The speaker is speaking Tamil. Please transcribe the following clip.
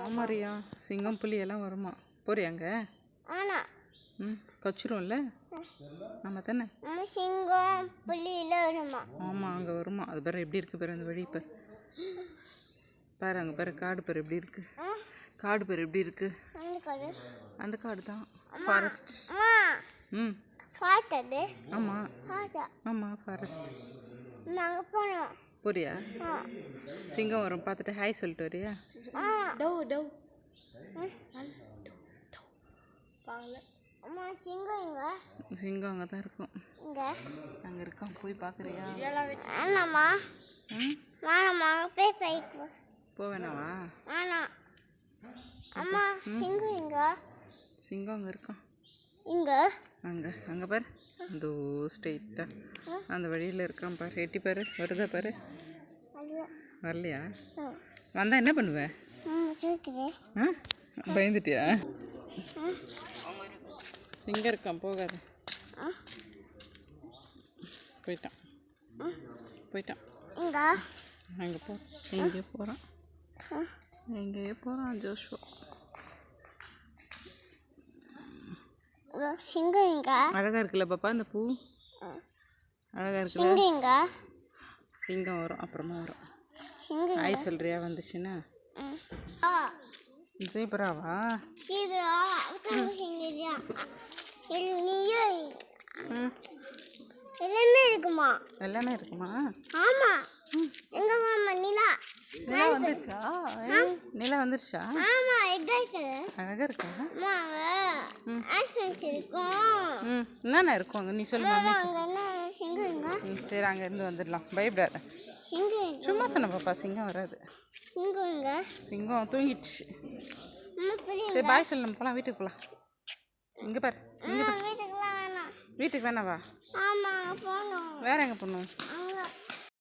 ஆமாரியா, சிங்கம் புலி எல்லாம் வருமா? போறியாங்க? கச்சிரும்ல நம்ம தானே. சிங்கம் புலி எல்லாம் வருமா? ஆமாம், அங்கே வருமா. அது பேர் எப்படி இருக்குது பேர் அந்த வழி. இப்போ பாரு, அங்கே பேர் காடு பேர் எப்படி இருக்கு. காடு பேர் எப்படி இருக்கு. அந்த காடு தான் ஃபாரஸ்ட். ஆமாம் ஆமாம், ஃபாரஸ்ட். போறியா? சிங்கம் வரும், பார்த்துட்டு ஹாய் சொல்லிட்டு வரியா? சிங்கம் அங்கே தான் இருக்கும். அங்கே இருக்கான், போய் பார்க்குறியா? போவேனாவா? சிங்கம் அங்கே இருக்கான். அங்கே அங்கே பாரு, இந்த ஸ்ட்ரெயிட்டாக அந்த வழியில் இருக்கான் பாரு. எட்டி பாரு, வருதா பாரு. வரலையா? வந்தால் என்ன பண்ணுவேன்? பயந்துட்டியா? சிங்கம் இருக்கான், போகாது. போயிட்டான் போயிட்டான். அங்கே போ, எங்கேயோ போகிறான், எங்கேயோ போகிறான் ஜோஷுவா. அழகா இருக்குல்ல பாப்பா இந்த பூ, அழகா இருக்குல்ல. சிங்கம் வரும், அப்புறமா வரும். ஆய் சொல்றியா வந்துச்சுன்னா? ஜீப்ராவா? எல்லாமே இருக்குமா? எல்லாமே இருக்குமா? ஆமா. எங்க மாமா நிலா வந்துருச்சா? நிலா வந்துருச்சா? ஆமா, எக்ஸாக்ட். அழகா இருக்கா? என்னென்ன இருக்கும் அங்கே? நீ சொல்லு. சரி, அங்கே இருந்து வந்துடலாம், பயப்படாத. சும்மா சொன்ன பாப்பா, சிங்கம் வராது. சிங்கம் தூங்கிடுச்சு. சரி, பாய் சொல்லு, நம்ம போகலாம், வீட்டுக்கு போகலாம். இங்கே பாரு, இங்கே பாரு. வீட்டுக்கு வேணாவா? வேற எங்கே போகணும்?